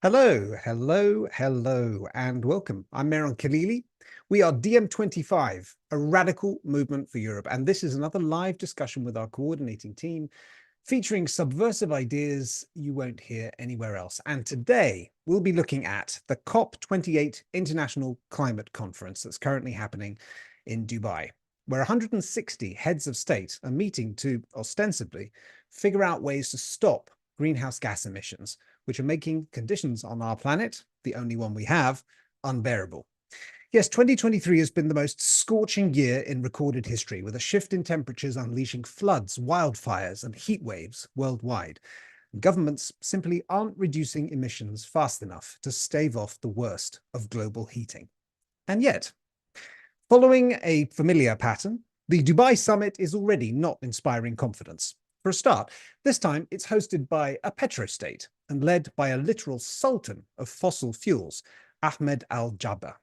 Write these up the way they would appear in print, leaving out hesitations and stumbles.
Hello, hello, hello, and welcome. I'm Mehran Khalili. We are DiEM25, a radical movement for Europe, and this is another live discussion with our coordinating team featuring subversive ideas you won't hear anywhere else. And today we'll be looking at the COP28 International Climate Conference that's currently happening in Dubai, where 160 heads of state are meeting to ostensibly figure out ways to stop greenhouse gas emissions, which are making conditions on our planet, the only one we have, unbearable. Yes, 2023 has been the most scorching year in recorded history, with a shift in temperatures unleashing floods, wildfires, and heat waves worldwide. Governments simply aren't reducing emissions fast enough to stave off the worst of global heating. And yet, following a familiar pattern, the Dubai summit is already not inspiring confidence. For a start, this time it's hosted by a petrostate and led by a literal sultan of fossil fuels, Ahmed Al-Jaber,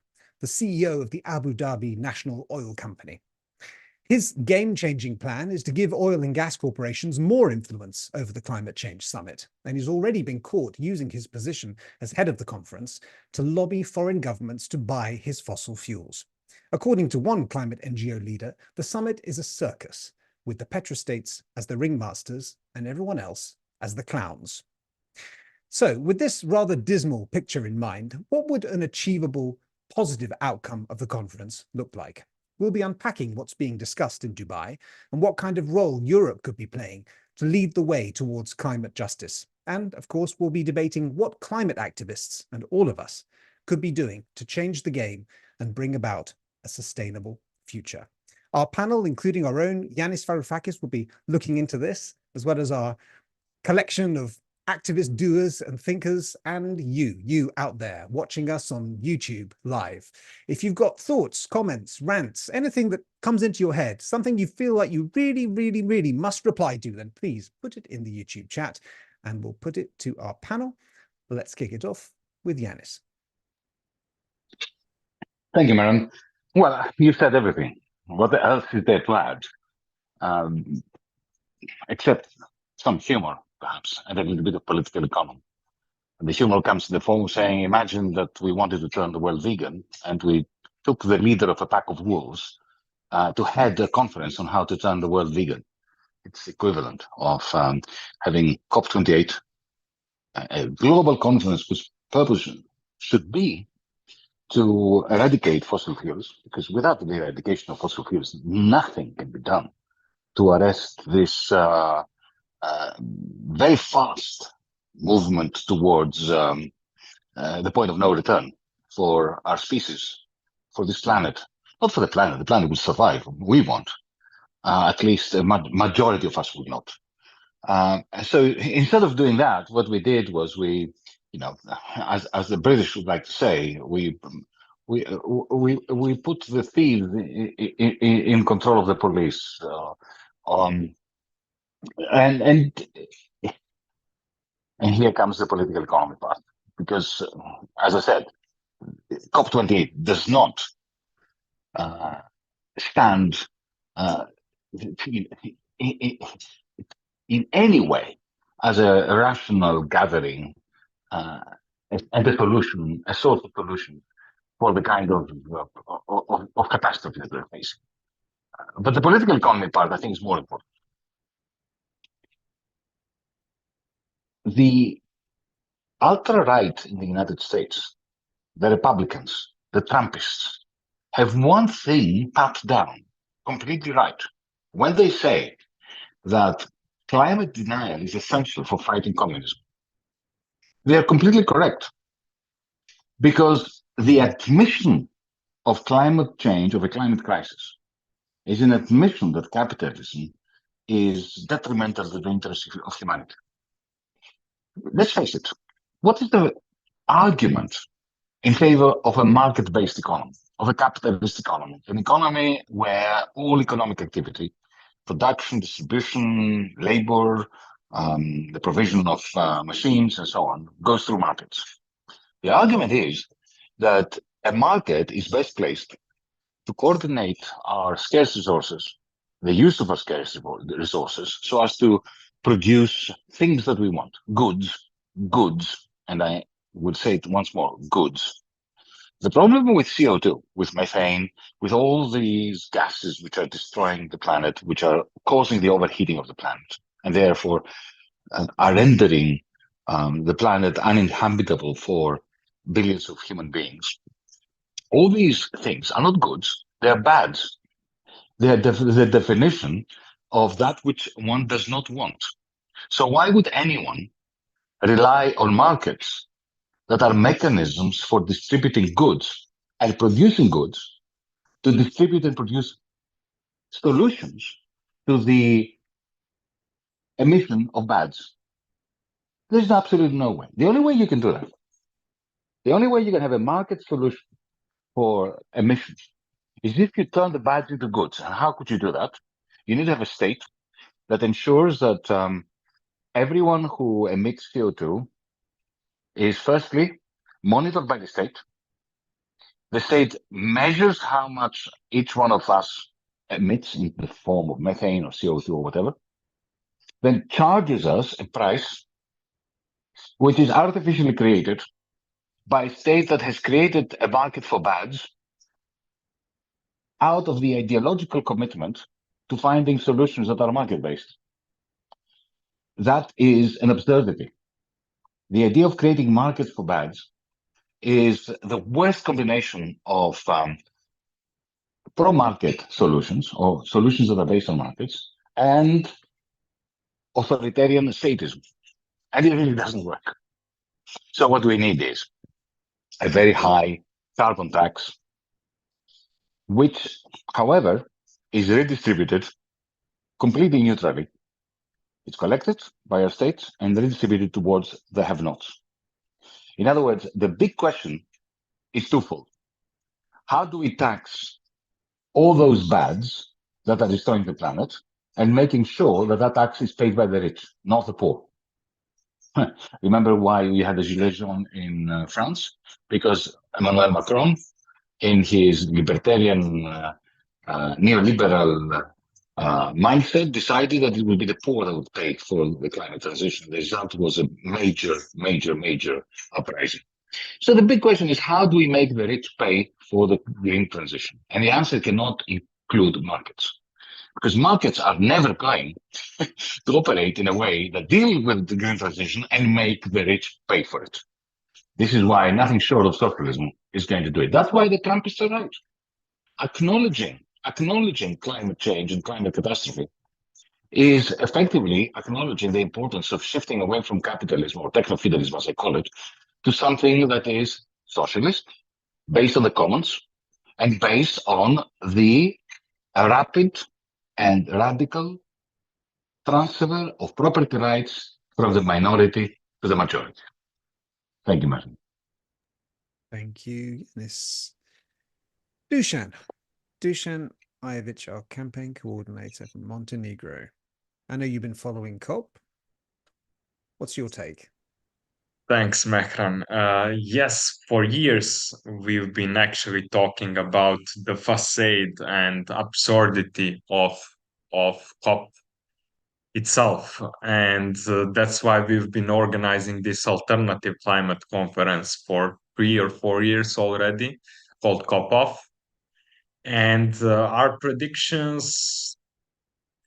the CEO of the Abu Dhabi National Oil Company. His game-changing plan is to give oil and gas corporations more influence over the climate change summit, and he's already been caught using his position as head of the conference to lobby foreign governments to buy his fossil fuels. According to one climate NGO leader, the summit is a circus, with the petrostates as the ringmasters and everyone else as the clowns. So, with this rather dismal picture in mind, what would an achievable, positive outcome of the conference look like? We'll be unpacking what's being discussed in Dubai and what kind of role Europe could be playing to lead the way towards climate justice. And, of course, we'll be debating what climate activists and all of us could be doing to change the game and bring about a sustainable future. Our panel, including our own Yanis Varoufakis, will be looking into this, as well as our collection of activist doers and thinkers, and you out there watching us on YouTube live. If you've got thoughts, comments, rants, anything that comes into your head, something you feel like you really must reply to, then please put it in the YouTube chat and we'll put it to our panel. Let's kick it off with Yanis. Thank you, Mehran. Well, you said everything. What else is there to add? Except some humor, perhaps, and a little bit of political economy. And the humor comes in the form of saying, imagine that we wanted to turn the world vegan, and we took the leader of a pack of wolves to head a conference on how to turn the world vegan. It's equivalent of having COP28, a global conference whose purpose should be to eradicate fossil fuels, because without the eradication of fossil fuels, nothing can be done to arrest this very fast movement towards the point of no return for our species, for this planet. Not for the planet will survive. We won't. At least a majority of us will not. So instead of doing that, what we did was we, as the British would like to say, we put the thieves in control of the police. And here comes the political economy part, because as I said, COP28 does not stand in any way as a rational gathering and a solution, a sort of solution for the kind of catastrophe that we're facing. But the political economy part, I think, is more important. The ultra-right in the United States, the Republicans, the Trumpists, have one thing pat down, completely right. When they say that climate denial is essential for fighting communism, they are completely correct. Because the admission of climate change, of a climate crisis, is an admission that capitalism is detrimental to the interests of humanity. Let's face it, what is the argument in favor of a market-based economy, of a capitalist economy, an economy where all economic activity, production, distribution, labor, the provision of machines and so on, goes through markets? The argument is that a market is best placed to coordinate our scarce resources, the use of our scarce resources, so as to produce things that we want, goods, and I would say it once more, goods. The problem with CO2, with methane, with all these gases which are destroying the planet, which are causing the overheating of the planet, and therefore are rendering the planet uninhabitable for billions of human beings. All these things are not goods, they are bads. They are the definition of that which one does not want. So why would anyone rely on markets that are mechanisms for distributing goods and producing goods to distribute and produce solutions to the emission of bads? There's absolutely no way. The only way you can do that, the only way you can have a market solution for emissions is if you turn the bads into goods. And how could you do that? You need to have a state that ensures that everyone who emits CO2 is firstly monitored by the state. The state measures how much each one of us emits in the form of methane or CO2 or whatever, then charges us a price which is artificially created by a state that has created a market for bads out of the ideological commitment to finding solutions that are market-based. That is an absurdity. The idea of creating markets for bads is the worst combination of pro-market solutions or solutions that are based on markets and authoritarian statism. And it really doesn't work. So what we need is a very high carbon tax, which, however, is redistributed completely neutrally. It's collected by our states and redistributed towards the have-nots. In other words, the big question is twofold. How do we tax all those bads that are destroying the planet and making sure that that tax is paid by the rich, not the poor? Remember why we had the Gilets jaunes in France? Because Emmanuel Macron, in his libertarian, neoliberal mindset, decided that it would be the poor that would pay for the climate transition. The result was a major, major, major uprising. So the big question is, how do we make the rich pay for the green transition? And the answer cannot include markets, because markets are never going to operate in a way that deal with the green transition and make the rich pay for it. This is why nothing short of socialism is going to do it. That's why the Trumpists are right. Acknowledging climate change and climate catastrophe is effectively acknowledging the importance of shifting away from capitalism, or techno-feudalism as I call it, to something that is socialist, based on the commons, and based on the rapid and radical transfer of property rights from the minority to the majority. Thank you, Martin. Thank you, Yanis. Dusan Ivich, our campaign coordinator from Montenegro. I know you've been following COP. What's your take? Thanks, Mehran. Yes, for years we've been actually talking about the facade and absurdity of COP itself, and that's why we've been organizing this alternative climate conference for 3 or 4 years already, called COP Off. And our predictions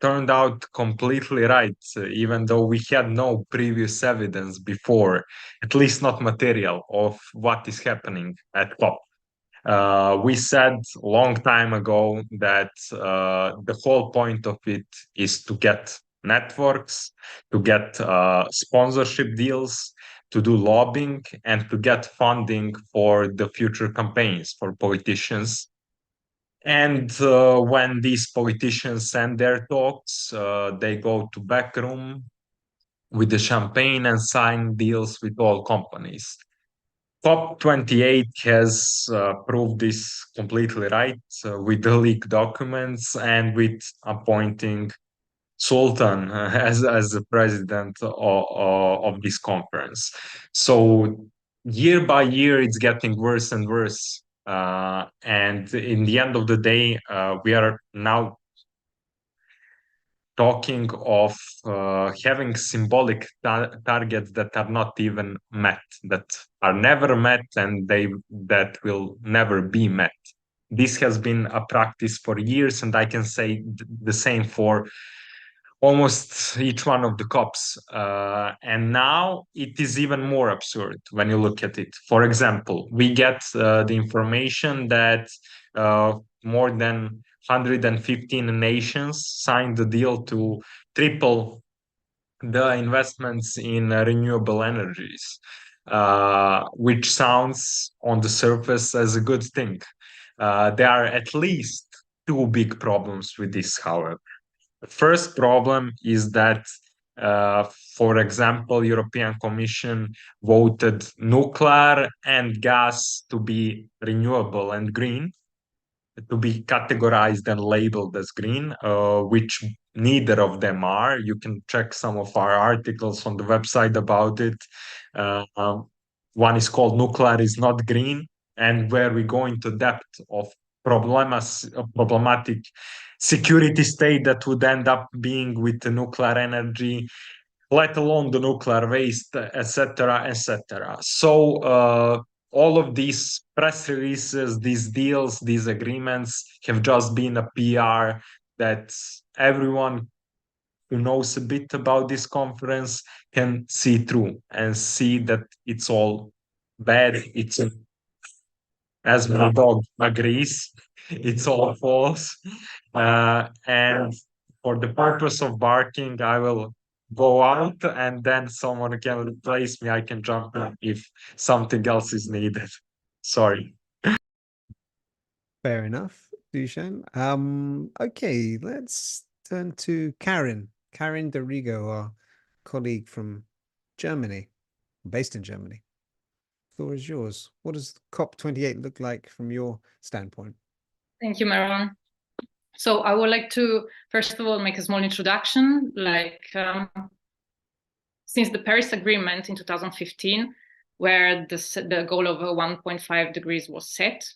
turned out completely right, even though we had no previous evidence before, at least not material, of what is happening at COP. We said a long time ago that the whole point of it is to get networks, to get sponsorship deals, to do lobbying, and to get funding for the future campaigns for politicians. And when these politicians end their talks, they go to back room with the champagne and sign deals with all companies. COP28 has proved this completely right with the leaked documents and with appointing Sultan as the president of this conference. So year by year, it's getting worse and worse. And in the end of the day, we are now talking of having symbolic targets that are not even met, that are never met, and that will never be met. This has been a practice for years, and I can say the same for almost each one of the COPs. And now it is even more absurd when you look at it. For example, we get the information that more than 115 nations signed the deal to triple the investments in renewable energies, which sounds on the surface as a good thing. There are at least two big problems with this, however. The first problem is that, for example, European Commission voted nuclear and gas to be renewable and green, to be categorized and labeled as green, which neither of them are. You can check some of our articles on the website about it. One is called Nuclear is Not Green, and where we go into depth of problematic security state that would end up being with the nuclear energy, let alone the nuclear waste, etc., etc. So all of these press releases, these deals, these agreements have just been a PR that everyone who knows a bit about this conference can see through and see that it's all bad. It's, as my dog agrees, it's all false. And for the purpose of barking, I will go out and then someone can replace me. I can jump in if something else is needed. Sorry. Fair enough, Dushan. Okay, let's turn to Karen. Karen Dorigo, our colleague from Germany, based in Germany. The floor is yours. What does COP28 look like from your standpoint? Thank you, Meron. So I would like to, first of all, make a small introduction. Since the Paris Agreement in 2015, where the goal of 1.5 degrees was set,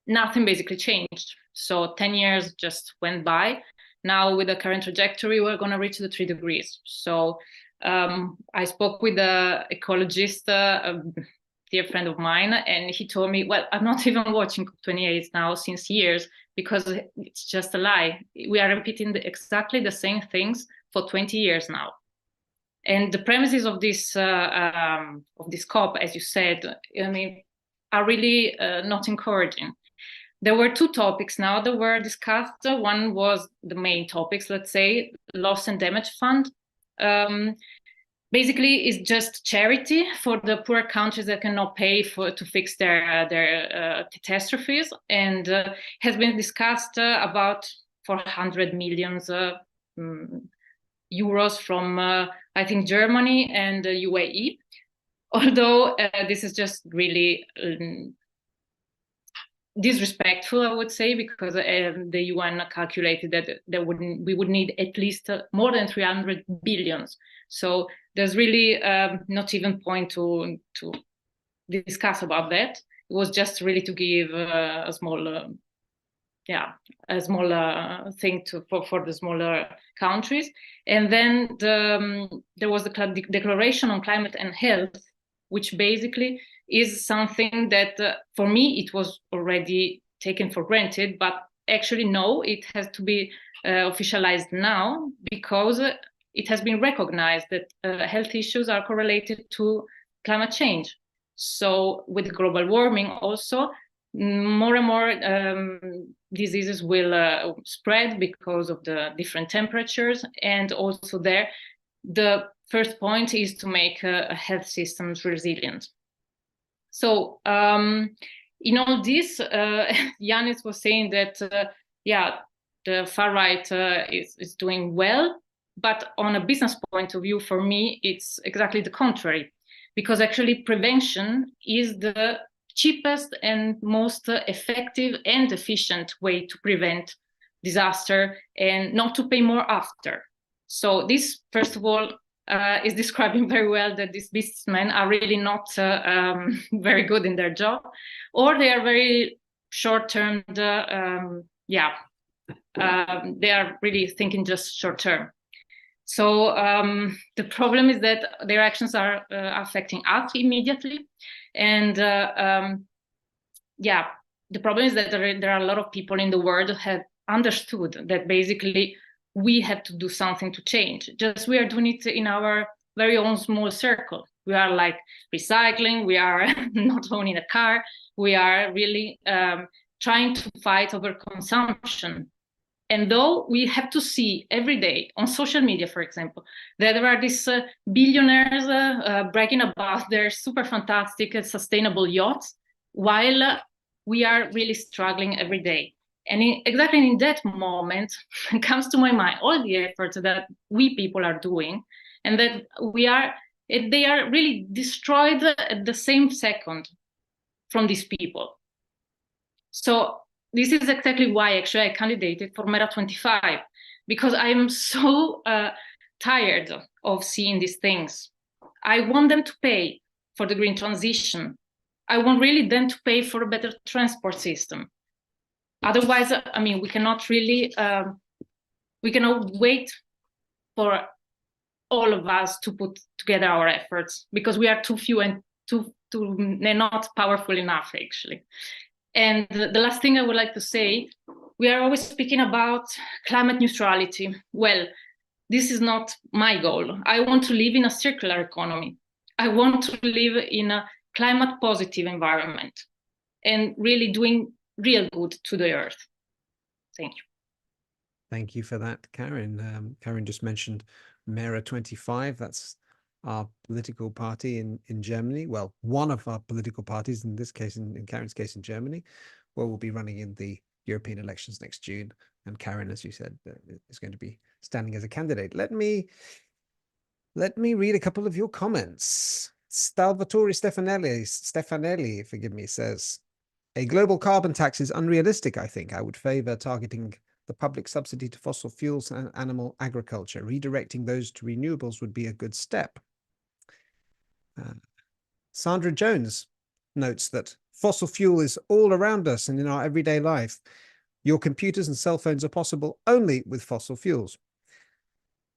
nothing basically changed. So 10 years just went by. Now with the current trajectory, we're going to reach the 3 degrees. So I spoke with an ecologist, a dear friend of mine, and he told me, well, I'm not even watching COP28 now since years because it's just a lie. We are repeating exactly the same things for 20 years now. And the premises of this COP, as you said, I mean, are really not encouraging. There were two topics now that were discussed. One was the main topics, let's say, loss and damage fund. Basically, it's just charity for the poor countries that cannot pay to fix their catastrophes, and has been discussed about 400 million euros from, I think, Germany and the UAE. Although this is just really disrespectful, I would say, because the UN calculated that we would need at least more than 300 billions. So there's really not even point to discuss about that. It was just really to give a small thing for the smaller countries. And then there was the Declaration on Climate and Health, which basically is something that for me it was already taken for granted, but actually no, it has to be officialized now because it has been recognized that health issues are correlated to climate change. So with global warming also, more and more diseases will spread because of the different temperatures. And also there, the first point is to make health systems resilient. So in all this, Yanis was saying that, the far right is doing well, but on a business point of view, for me, it's exactly the contrary, because actually prevention is the cheapest and most effective and efficient way to prevent disaster and not to pay more after. So this, first of all, is describing very well that these businessmen are really not very good in their job, or they are very short-term, they are really thinking just short term. So the problem is that their actions are affecting us immediately. And yeah, the problem is that there are a lot of people in the world who have understood that basically we have to do something to change. Just we are doing it in our very own small circle. We are like recycling, we are not owning a car, we are really trying to fight over consumption. And though we have to see every day on social media, for example, that there are these billionaires bragging about their super fantastic sustainable yachts, while we are really struggling every day. And exactly in that moment, it comes to my mind all the efforts that we people are doing, and that they are really destroyed at the same second from these people. So this is exactly why actually I candidated for Mera25, because I'm so tired of seeing these things. I want them to pay for the green transition. I want really them to pay for a better transport system. Otherwise, I mean, we cannot really, we cannot wait for all of us to put together our efforts, because we are too few and they're not powerful enough, actually. And the last thing I would like to say, we are always speaking about climate neutrality. Well, this is not my goal. I want to live in a circular economy. I want to live in a climate positive environment and really doing real good to the earth. Thank you. Thank you for that, Karen. Karen just mentioned Mera25. That's our political party in Germany. Well, one of our political parties, in this case, in Karen's case, in Germany, where we'll be running in the European elections next June. And Karen, as you said, is going to be standing as a candidate. Let me read a couple of your comments. Salvatore Stefanelli, forgive me, says, a global carbon tax is unrealistic, I think. I would favor targeting the public subsidy to fossil fuels and animal agriculture. Redirecting those to renewables would be a good step. Sandra Jones notes that fossil fuel is all around us and in our everyday life. Your computers and cell phones are possible only with fossil fuels.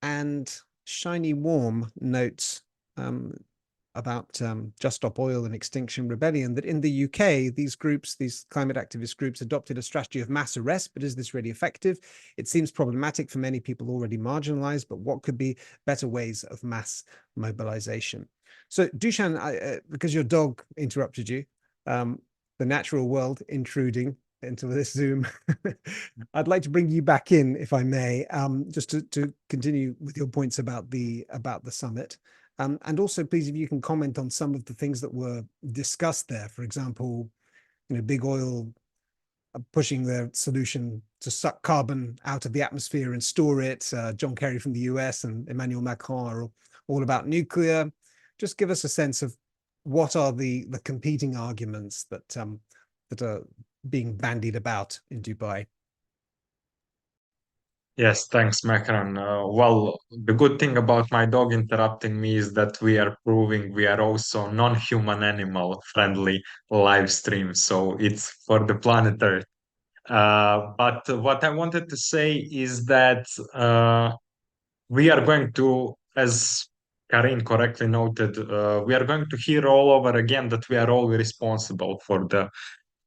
And Shiny Warm notes about Just Stop Oil and Extinction Rebellion, that in the UK, these groups, these climate activist groups, adopted a strategy of mass arrest. But is this really effective? It seems problematic for many people already marginalized, but what could be better ways of mass mobilization? So Dushan, because your dog interrupted you, the natural world intruding into this Zoom, I'd like to bring you back in, if I may, just to continue with your points about the summit. And also, please, if you can comment on some of the things that were discussed there. For example, big oil pushing their solution to suck carbon out of the atmosphere and store it. John Kerry from the US and Emmanuel Macron are all about nuclear. Just give us a sense of what are the competing arguments that are being bandied about in Dubai. Yes, thanks, Macron. Well, the good thing about my dog interrupting me is that we are proving we are also non-human animal friendly live stream. So it's for the planet Earth. But what I wanted to say is that we are going to, as Karin correctly noted, we are going to hear all over again that we are all responsible for the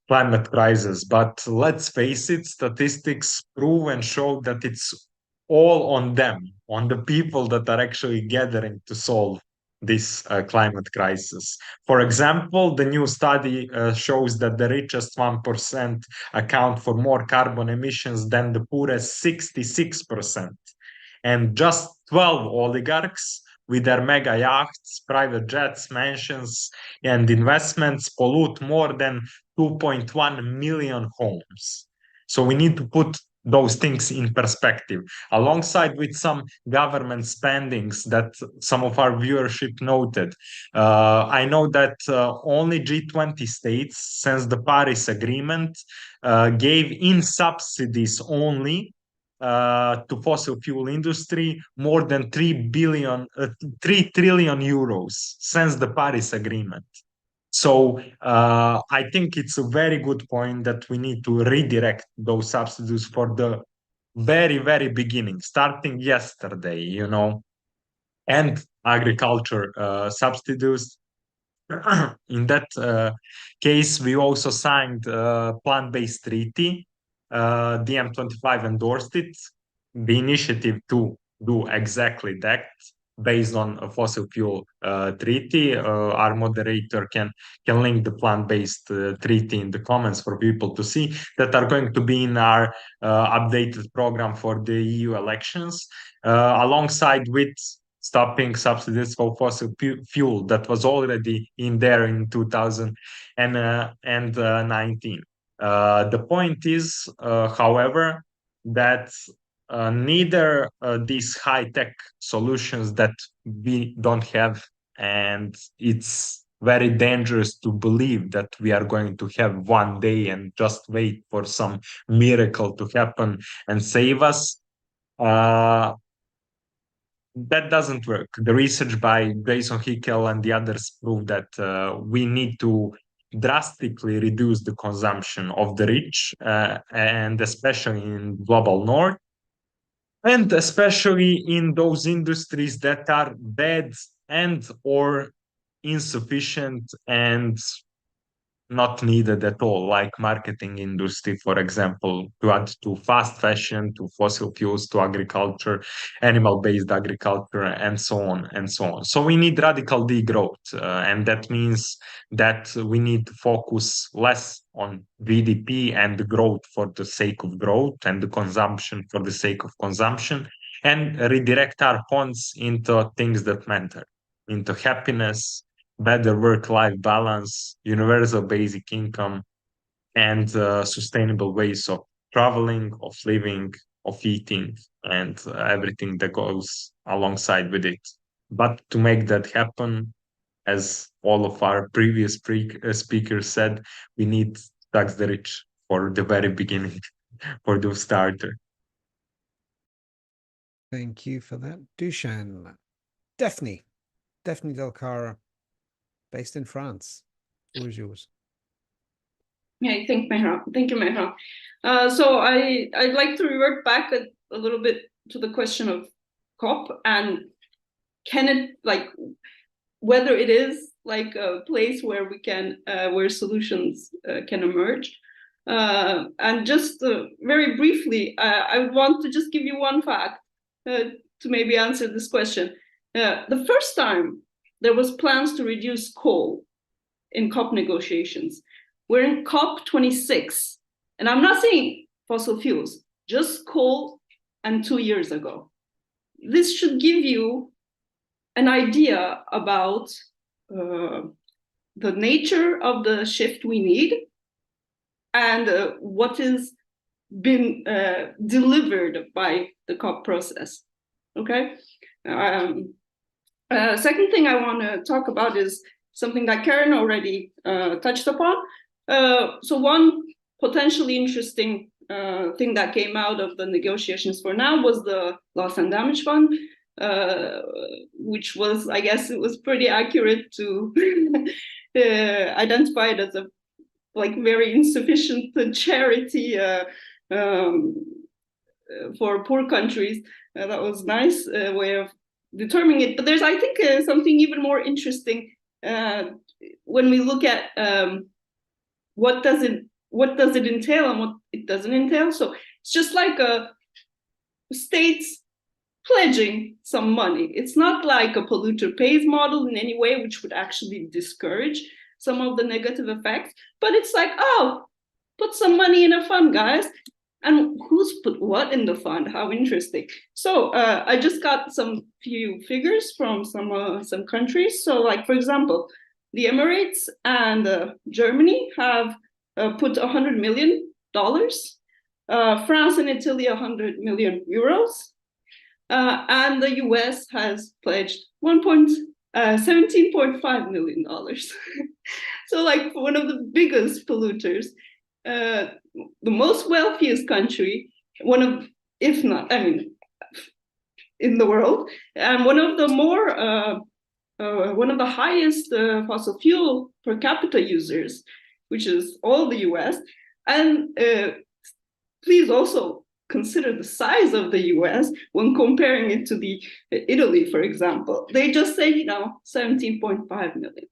climate crisis. But let's face it, statistics prove and show that it's all on them, on the people that are actually gathering to solve this climate crisis. For example, the new study shows that the richest 1% account for more carbon emissions than the poorest 66%. And just 12 oligarchs with their mega yachts, private jets, mansions, and investments pollute more than 2.1 million homes. So we need to put those things in perspective, alongside with some government spendings that some of our viewership noted. I know that only G20 states, since the Paris Agreement, gave in subsidies only to fossil fuel industry more than 3 trillion euros since the Paris Agreement. So I think it's a very good point that we need to redirect those subsidies for the very, very beginning, starting yesterday, you know, and agriculture subsidies. In that case, we also signed a plant-based treaty. DiEM25 endorsed it, the initiative to do exactly that based on a fossil fuel treaty. Our moderator can link the plant-based treaty in the comments for people to see that are going to be in our updated program for the EU elections, alongside with stopping subsidies for fossil fuel that was already in there in 2019. The point is, however, that neither these high-tech solutions that we don't have, and it's very dangerous to believe that we are going to have one day and just wait for some miracle to happen and save us. That doesn't work. The research by Jason Hickel and the others prove that we need to drastically reduce the consumption of the rich, and especially in global north, and especially in those industries that are bad and or insufficient and not needed at all, like marketing industry, for example, to add to fast fashion, to fossil fuels, to agriculture, animal-based agriculture, and so on and so on. So we need radical degrowth, and that means that we need to focus less on GDP and the growth for the sake of growth and the consumption for the sake of consumption, and redirect our funds into things that matter, into happiness, better work-life balance, universal basic income, and sustainable ways of traveling, of living, of eating, and everything that goes alongside with it. But to make that happen, as all of our previous speakers said, we need tax the rich for the very beginning, for the starter. Thank you for that, Dushan. Daphne Delcara, based in France. What is yours? Yeah, thank you, Mehran. So I'd like to revert back a little bit to the question of COP, and can it, like, whether it is like a place where we can where solutions can emerge. And just very briefly, I would want to just give you one fact to maybe answer this question. The first time there was plans to reduce coal in COP negotiations, we're in COP 26, and I'm not saying fossil fuels, just coal, and 2 years ago. This should give you an idea about the nature of the shift we need and what has been delivered by the COP process. Okay. Second thing I want to talk about is something that Karen already touched upon. So one potentially interesting thing that came out of the negotiations for now was the loss and damage fund, which was, I guess, it was pretty accurate to identify it as a very insufficient charity for poor countries. That was nice way of determining it. But there's, I think, something even more interesting when we look at what does it entail and what it doesn't entail. So it's just like states pledging some money. It's not like a polluter pays model in any way, which would actually discourage some of the negative effects. But it's like, oh, put some money in a fund, guys. And who's put what in the fund? How interesting. So I just got some few figures from some countries. So, like, for example, the Emirates and Germany have put $100 million. France and Italy, 100 million euros. And the US has pledged $17.5 million. So, like, one of the biggest polluters, the most wealthiest country, one of, if not, I mean, in the world, and one of the more, one of the highest fossil fuel per capita users, which is all the US. And please also consider the size of the US when comparing it to the Italy, for example. They just say, 17.5 million.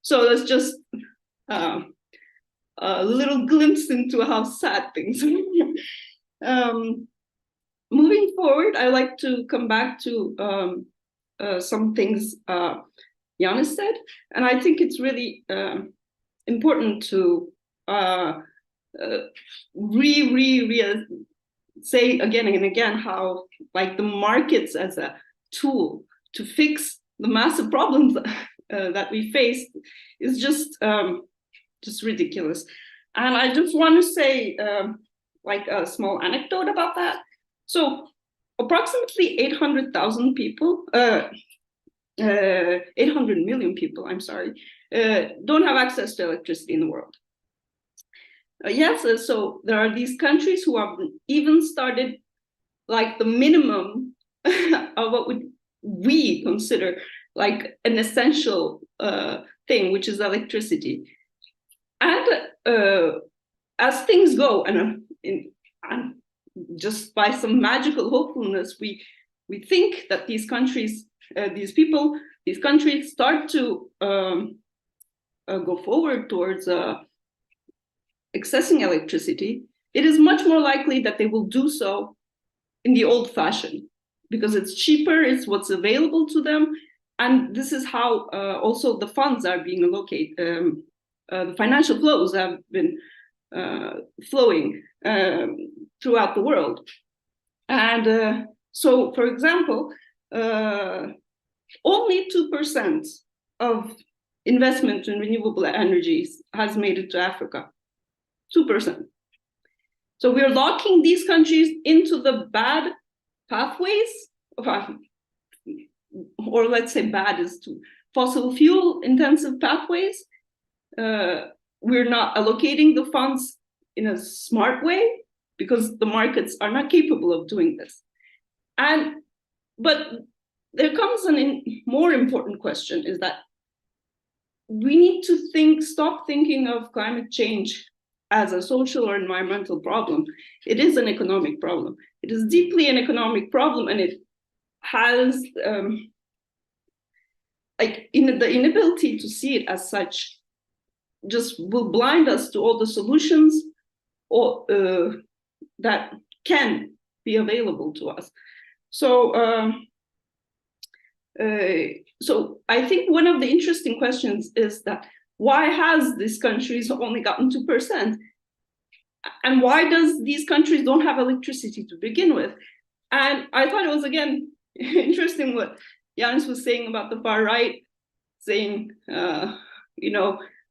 So that's just a little glimpse into how sad things are. Moving forward, I like to come back to some things Yanis said, and I think it's really important to say again and again how like the markets as a tool to fix the massive problems that we face is just ridiculous. And I just want to say like a small anecdote about that. So approximately 800,000 people, 800 million people, I'm sorry, don't have access to electricity in the world. Yes, so there are these countries who have even started like the minimum of what we consider like an essential thing, which is electricity. And as things go, and just by some magical hopefulness, we think that these countries, these countries start to go forward towards accessing electricity. It is much more likely that they will do so in the old fashioned, because it's cheaper, it's what's available to them. And this is how also the funds are being allocated. The financial flows have been flowing throughout the world. And so, for example, only 2% of investment in renewable energies has made it to Africa. 2%. So we're locking these countries into the bad pathways, or let's say bad is to fossil fuel intensive pathways. We're not allocating the funds in a smart way because the markets are not capable of doing this. But there comes a more important question, is that we need to stop thinking of climate change as a social or environmental problem. It is an economic problem. It is deeply an economic problem, and it has the inability to see it as such just will blind us to all the solutions that can be available to us. So I think one of the interesting questions is that why has these countries only gotten 2%? And why does these countries don't have electricity to begin with? And I thought it was, again, interesting what Yanis was saying about the far right, saying,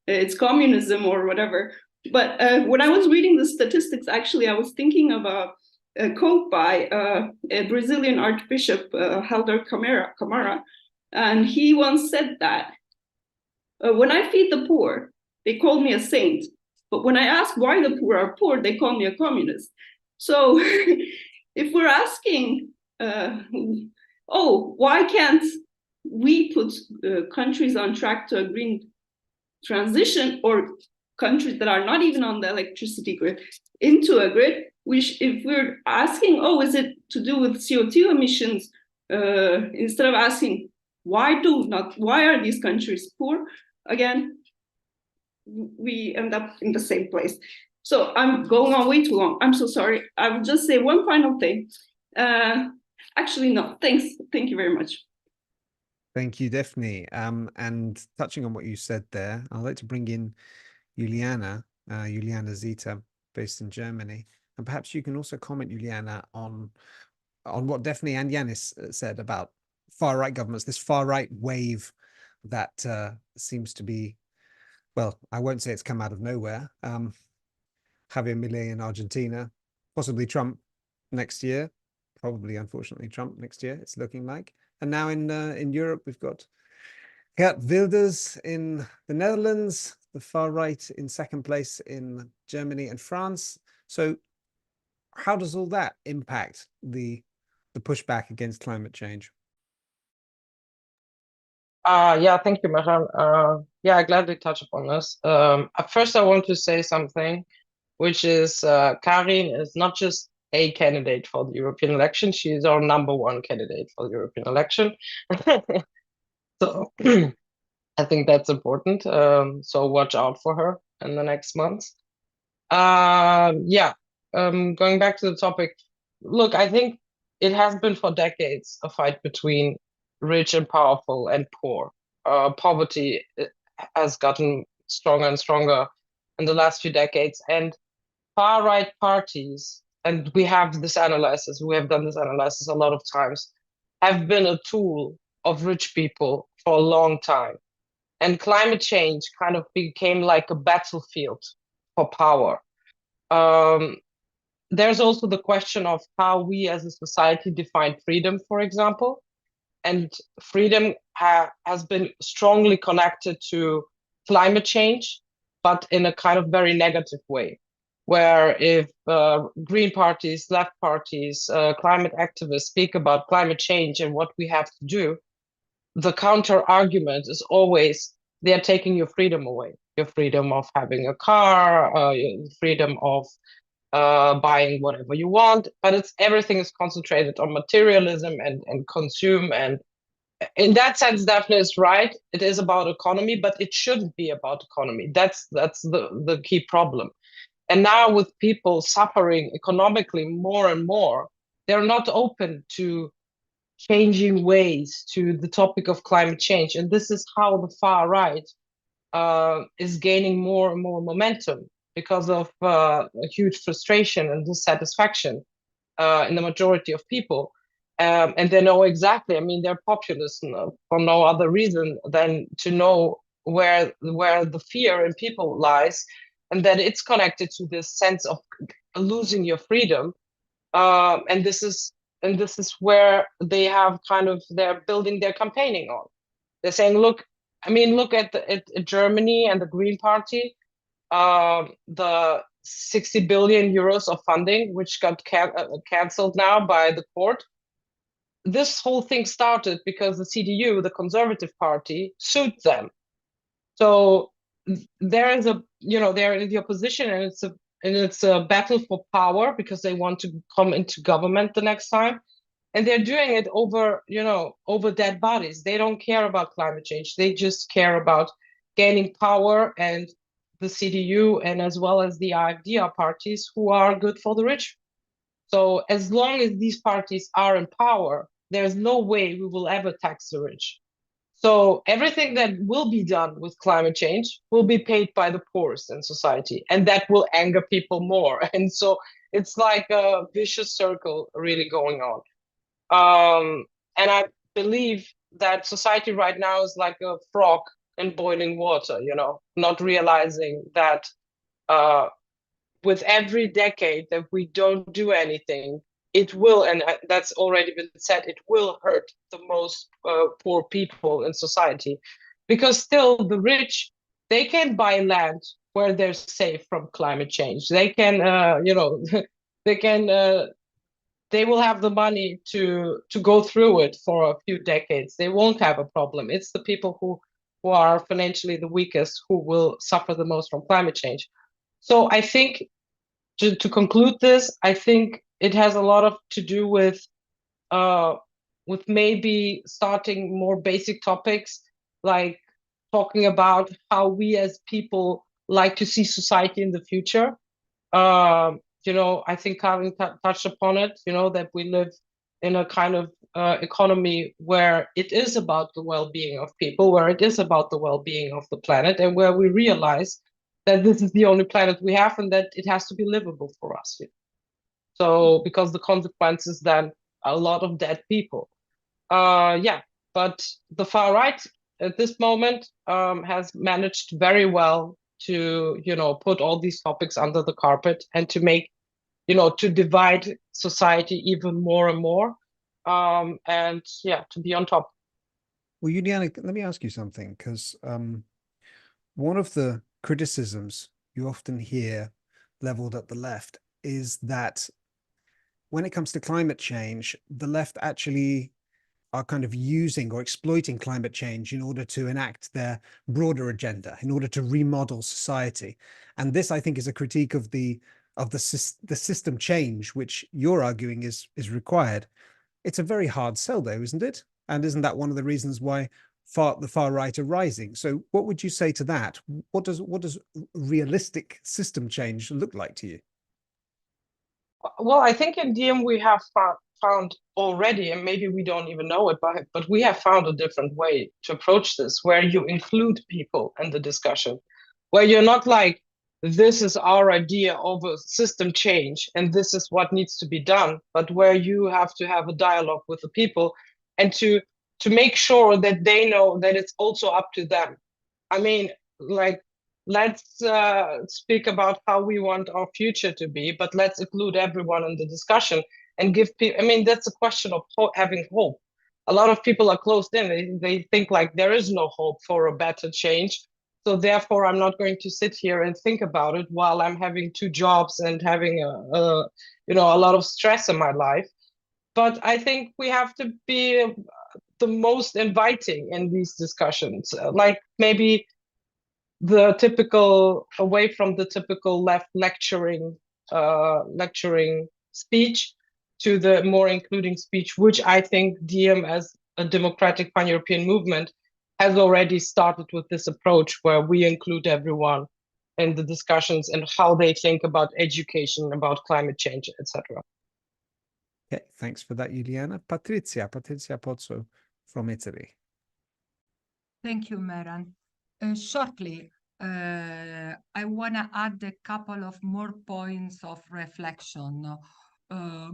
it's communism or whatever. But when I was reading the statistics, actually, I was thinking of a quote by a Brazilian Archbishop, Helder Camara, and he once said that, when I feed the poor, they call me a saint. But when I ask why the poor are poor, they call me a communist. So if we're asking, why can't we put countries on track to a green transition, or countries that are not even on the electricity grid into a grid, if we're asking, is it to do with CO2 emissions, instead of asking, why are these countries poor? Again, we end up in the same place. So I'm going on way too long. I'm so sorry. I will just say one final thing. Actually, no, thanks. Thank you very much. Thank you, Daphne. And touching on what you said there, I'd like to bring in Juliana Zita, based in Germany. And perhaps you can also comment, Juliana, on what Daphne and Yanis said about far-right governments, this far-right wave that seems to be, well, I won't say it's come out of nowhere. Javier Milei in Argentina, possibly Trump next year, probably, unfortunately, Trump next year, it's looking like. And now in Europe, we've got Geert Wilders in the Netherlands, the far right in second place in Germany and France. So how does all that impact the pushback against climate change? Thank you, Mehran. I gladly touch upon this. First, I want to say something. which is Karin is not just a candidate for the European election, she is our #1 candidate for the European election. So I think that's important. So watch out for her in the next months. Yeah, going back to the topic, look, I think it has been for decades a fight between rich and powerful and poor. Poverty has gotten stronger and stronger in the last few decades, and far-right parties, and we have done this analysis a lot of times, have been a tool of rich people for a long time. And climate change kind of became like a battlefield for power. There's also the question of how we as a society define freedom, for example. And freedom has been strongly connected to climate change, but in a kind of very negative way, where if green parties, left parties, climate activists speak about climate change and what we have to do, the counter argument is always they're taking your freedom away, your freedom of having a car, your freedom of buying whatever you want, but everything is concentrated on materialism and consume. And in that sense, Daphne is right. It is about economy, but it shouldn't be about economy. That's the key problem. And now with people suffering economically more and more, they're not open to changing ways to the topic of climate change. And this is how the far right is gaining more and more momentum because of a huge frustration and dissatisfaction in the majority of people. And they know exactly, I mean, they're populists for no other reason than to know where the fear in people lies, and that it's connected to this sense of losing your freedom. And this is where they have they're building their campaigning on. They're saying, look, I mean, look at Germany and the Green Party, the 60 billion euros of funding, which got cancelled now by the court. This whole thing started because the CDU, the Conservative Party, sued them. So there is they're in the opposition, and it's a battle for power because they want to come into government the next time. And they're doing it over dead bodies. They don't care about climate change. They just care about gaining power, and the CDU and as well as the AfD are parties who are good for the rich. So as long as these parties are in power, there's no way we will ever tax the rich. So everything that will be done with climate change will be paid by the poorest in society, and that will anger people more. And so it's like a vicious circle really going on. And I believe that society right now is like a frog in boiling water, not realizing that with every decade that we don't do anything, it will, and that's already been said, it will hurt the most poor people in society. Because still the rich, they can buy land where they're safe from climate change. They can, they will have the money to go through it for a few decades. They won't have a problem. It's the people who are financially the weakest who will suffer the most from climate change. So I think to conclude this, I think it has a lot to do with maybe starting more basic topics, like talking about how we as people like to see society in the future. I think Karin touched upon it, that we live in a kind of economy where it is about the well-being of people, where it is about the well-being of the planet, and where we realize that this is the only planet we have and that it has to be livable for us. So, because the consequences then are a lot of dead people. But the far right at this moment has managed very well to, put all these topics under the carpet and to make, to divide society even more and more. To be on top. Well, Juliana, let me ask you something, because one of the criticisms you often hear leveled at the left is that when it comes to climate change, the left actually are kind of using or exploiting climate change in order to enact their broader agenda, in order to remodel society. And this, I think, is a critique of the system change, which you're arguing is required. It's a very hard sell, though, isn't it? And isn't that one of the reasons why the far right are rising? So what would you say to that? What does realistic system change look like to you? Well, I think in DiEM we have found already, and maybe we don't even know it, but we have found a different way to approach this, where you include people in the discussion, where you're not like, this is our idea of a system change and this is what needs to be done, but where you have to have a dialogue with the people and to make sure that they know that it's also up to them. I mean, like, let's speak about how we want our future to be, but let's include everyone in the discussion and give people, I mean, that's a question of having hope. A lot of people are closed in. They think like there is no hope for a better change. So therefore, I'm not going to sit here and think about it while I'm having 2 jobs and having a lot of stress in my life. But I think we have to be the most inviting in these discussions, like maybe away from the typical left lecturing speech to the more including speech, which I think DiEM as a democratic pan-European movement has already started with this approach where we include everyone in the discussions and how they think about education, about climate change, etc. Okay, thanks for that, Juliana. Patricia Pozzo from Italy. Thank you, Meran. Shortly, I want to add a couple of more points of reflection.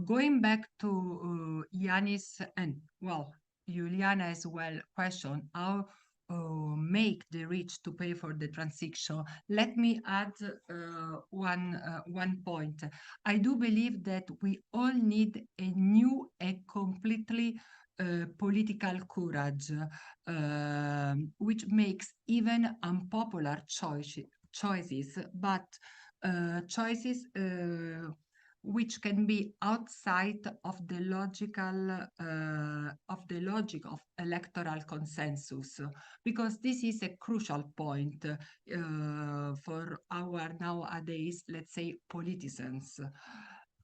Going back to Yanis and, well, Juliana as well, question how make the rich to pay for the transition. Let me add one point. I do believe that we all need a new and completely political courage, which makes even unpopular choices, but choices which can be outside of the logic of electoral consensus, because this is a crucial point for our nowadays, let's say, politicians.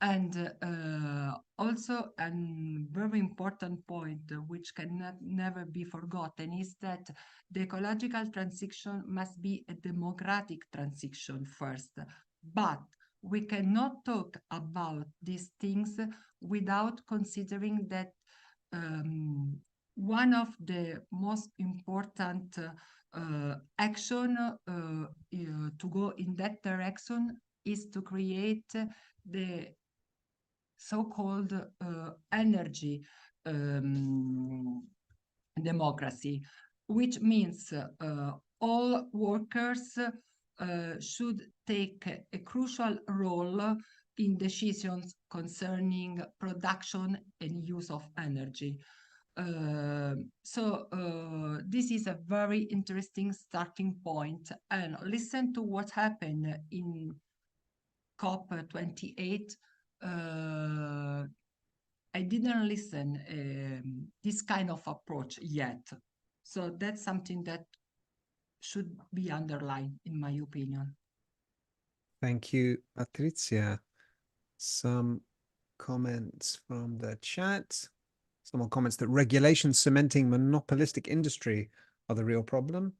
And also a very important point which cannot never be forgotten is that the ecological transition must be a democratic transition first. But we cannot talk about these things without considering that one of the most important action to go in that direction is to create the so-called energy democracy, which means all workers should take a crucial role in decisions concerning production and use of energy. So this is a very interesting starting point. And listen to what happened in COP28. I didn't listen this kind of approach yet. So that's something that should be underlined, in my opinion. Thank you, Patricia. Some comments from the chat. Someone comments that regulations cementing monopolistic industry are the real problem.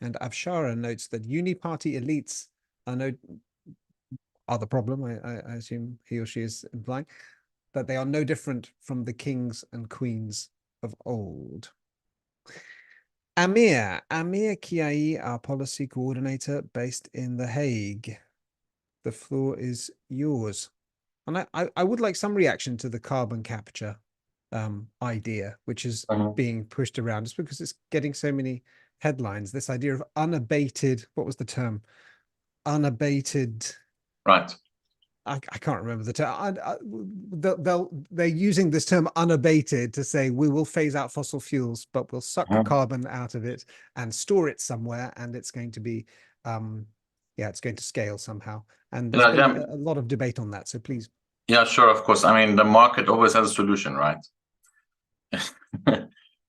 And Avshara notes that uni-party elites are the problem. I assume he or she is implying that they are no different from the kings and queens of old. Amir Kiai, our policy coordinator based in The Hague. The floor is yours. And I would like some reaction to the carbon capture idea, which is being pushed around, just because it's getting so many headlines. This idea of unabated, what was the term? Unabated. Right. I can't remember the term. They're using this term unabated to say we will phase out fossil fuels, but we'll suck the carbon out of it and store it somewhere, and it's going to be, it's going to scale somehow. And there's been a lot of debate on that. So please. Yeah, sure, of course. I mean, the market always has a solution, right?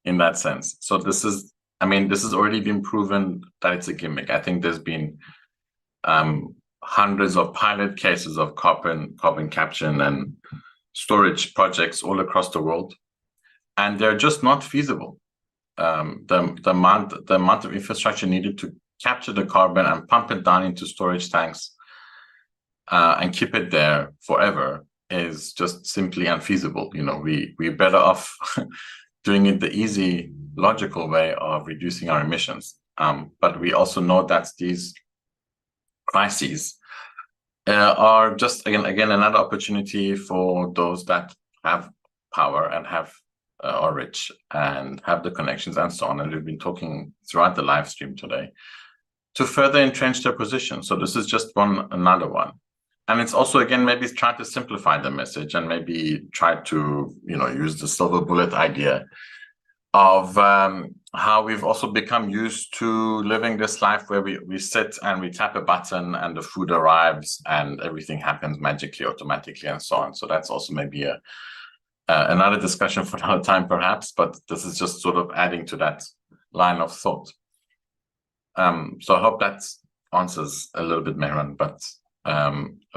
in that sense. So this is, I mean, this has already been proven that it's a gimmick. I think there's been hundreds of pilot cases of carbon capture and storage projects all across the world, and they're just not feasible. The amount of infrastructure needed to capture the carbon and pump it down into storage tanks and keep it there forever is just simply unfeasible. You know, we're better off doing it the easy, logical way of reducing our emissions. But we also know that these crises are just again another opportunity for those that have power and have are rich and have the connections and so on. And we've been talking throughout the live stream today to further entrench their position. So this is just another one. And it's also, again, maybe trying to simplify the message and maybe try to, you know, use the silver bullet idea of how we've also become used to living this life where we sit and we tap a button and the food arrives and everything happens magically, automatically, and so on. So that's also maybe another discussion for another time, perhaps, but this is just sort of adding to that line of thought. So I hope that answers a little bit, Mehran, but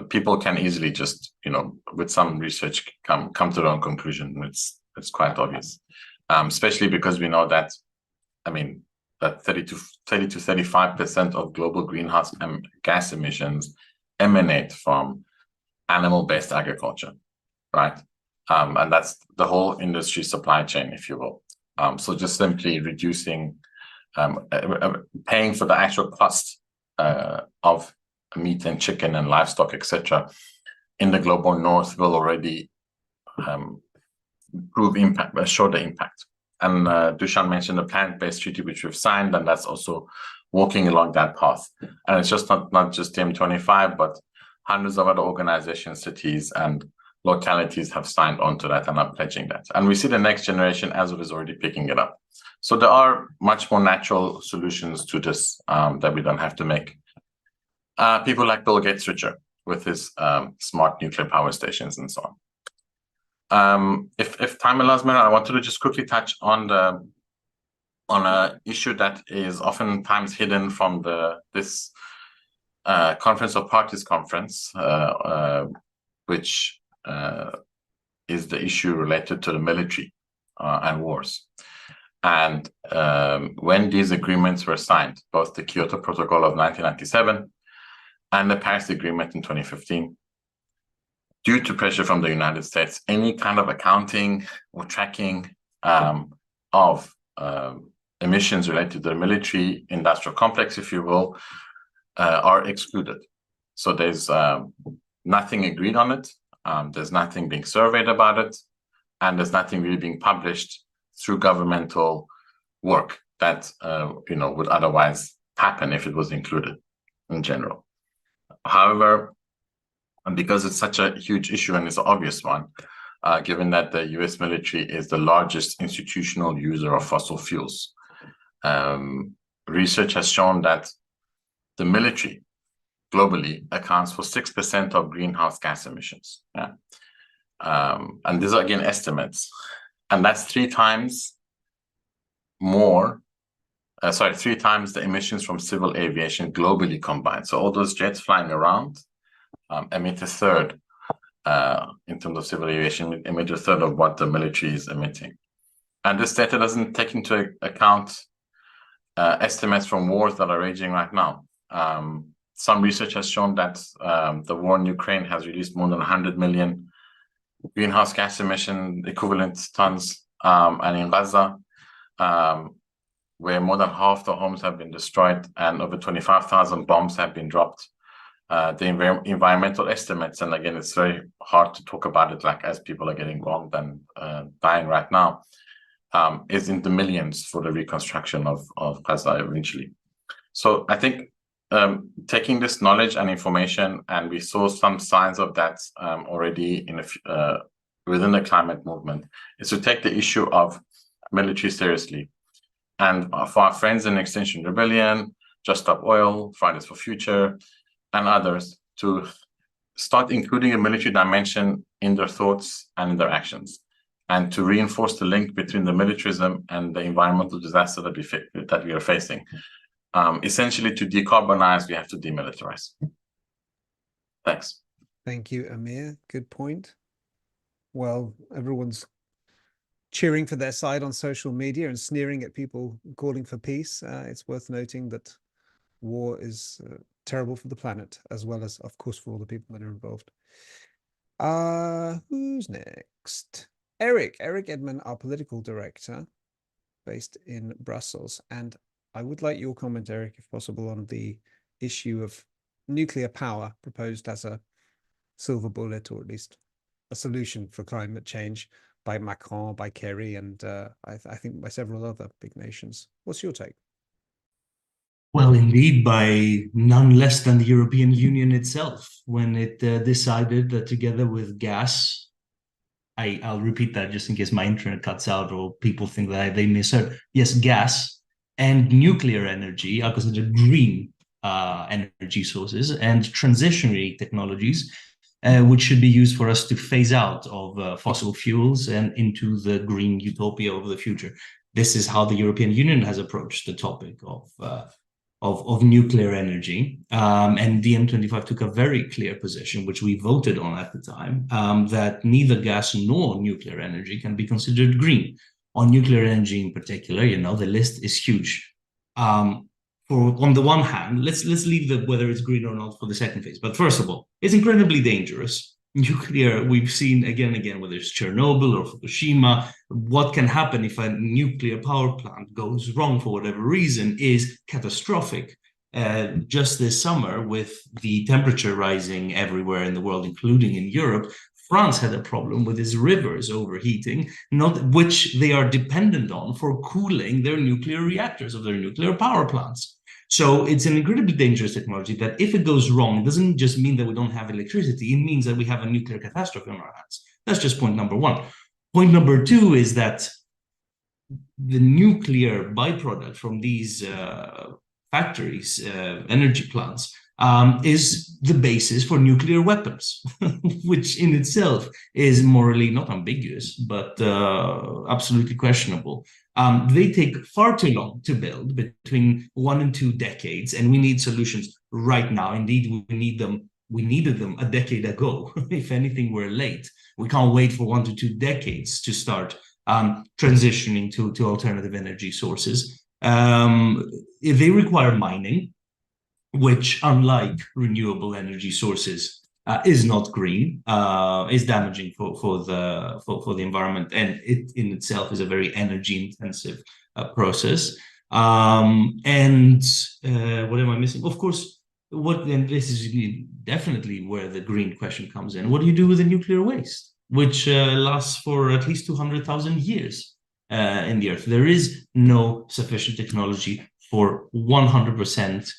people can easily just, you know, with some research come to their own conclusion. It's quite obvious, especially because we know that, I mean, that 30 to 35% of global greenhouse gas emissions emanate from animal-based agriculture, right? And that's the whole industry supply chain, if you will. So just simply reducing, paying for the actual cost of meat and chicken and livestock, etc., in the global north will already show the impact. And Dushan mentioned the plant-based treaty, which we've signed, and that's also walking along that path. And it's just not just DiEM25, but hundreds of other organizations, cities, and localities have signed on to that and are pledging that. And we see the next generation as it is already picking it up. So there are much more natural solutions to this that we don't have to make people like Bill Gates richer with his smart nuclear power stations and so on. If time allows me, I wanted to just quickly touch on an issue that is oftentimes hidden from this Conference of Parties conference, which is the issue related to the military and wars. And when these agreements were signed, both the Kyoto Protocol of 1997 and the Paris Agreement in 2015, due to pressure from the United States, any kind of accounting or tracking of emissions related to the military industrial complex, if you will, are excluded. So there's nothing agreed on it. There's nothing being surveyed about it, and there's nothing really being published through governmental work that would otherwise happen if it was included in general. However, because it's such a huge issue and it's an obvious one, given that the US military is the largest institutional user of fossil fuels, research has shown that the military globally accounts for 6% of greenhouse gas emissions. Yeah. And these are, again, estimates. And that's 3 times the emissions from civil aviation globally combined. So all those jets flying around emit a third, in terms of civil aviation, emit a third of what the military is emitting. And this data doesn't take into account estimates from wars that are raging right now. Some research has shown that the war in Ukraine has released more than 100 million greenhouse gas emission equivalent tons, and in Gaza, where more than half the homes have been destroyed and over 25,000 bombs have been dropped. The environmental estimates, and again, it's very hard to talk about it like as people are getting bombed and dying right now, is in the millions for the reconstruction of Gaza eventually. So I think taking this knowledge and information, and we saw some signs of that already within the climate movement, is to take the issue of military seriously. And for our friends in Extinction Rebellion, Just Stop Oil, Fridays for Future, and others, to start including a military dimension in their thoughts and in their actions. and to reinforce the link between the militarism and the environmental disaster that we are facing. Essentially, to decarbonize, we have to demilitarize. Thanks. Thank you, Amir. Good point. Well, everyone's cheering for their side on social media and sneering at people calling for peace. It's worth noting that war is terrible for the planet, as well as, of course, for all the people that are involved. Who's next? Eric Edman, our political director, based in Brussels. And I would like your comment, Eric, if possible, on the issue of nuclear power proposed as a silver bullet, or at least a solution for climate change by Macron, by Kerry, and I think by several other big nations. What's your take? Well, indeed, by none less than the European Union itself, when it decided that together with gas, I'll repeat that just in case my internet cuts out or people think that they misheard. Yes, gas and nuclear energy are considered green energy sources and transitionary technologies, which should be used for us to phase out of fossil fuels and into the green utopia of the future. This is how the European Union has approached the topic of nuclear energy. And DiEM25 took a very clear position, which we voted on at the time, that neither gas nor nuclear energy can be considered green. On nuclear energy in particular, the list is huge. On the one hand, let's leave whether it's green or not for the second phase. But first of all, it's incredibly dangerous. Nuclear, we've seen again and again, whether it's Chernobyl or Fukushima, what can happen if a nuclear power plant goes wrong for whatever reason is catastrophic. Just this summer, with the temperature rising everywhere in the world, including in Europe, France had a problem with its rivers overheating, which they are dependent on for cooling their nuclear reactors of their nuclear power plants. So it's an incredibly dangerous technology that if it goes wrong, it doesn't just mean that we don't have electricity, it means that we have a nuclear catastrophe on our hands. That's just point number one. Point number two is that the nuclear byproduct from these factories, energy plants, is the basis for nuclear weapons, which in itself is morally not ambiguous, but absolutely questionable. They take far too long to build, between 1 and 2 decades, and we need solutions right now. Indeed, we needed them a decade ago. If anything, we're late. We can't wait for 1 to 2 decades to start transitioning to alternative energy sources. If they require mining, which, unlike renewable energy sources, is not green, is damaging for the environment, and it in itself is a very energy-intensive process. And what am I missing? Of course, and this is definitely where the green question comes in. What do you do with the nuclear waste, which lasts for at least 200,000 years in the Earth? There is no sufficient technology for 100%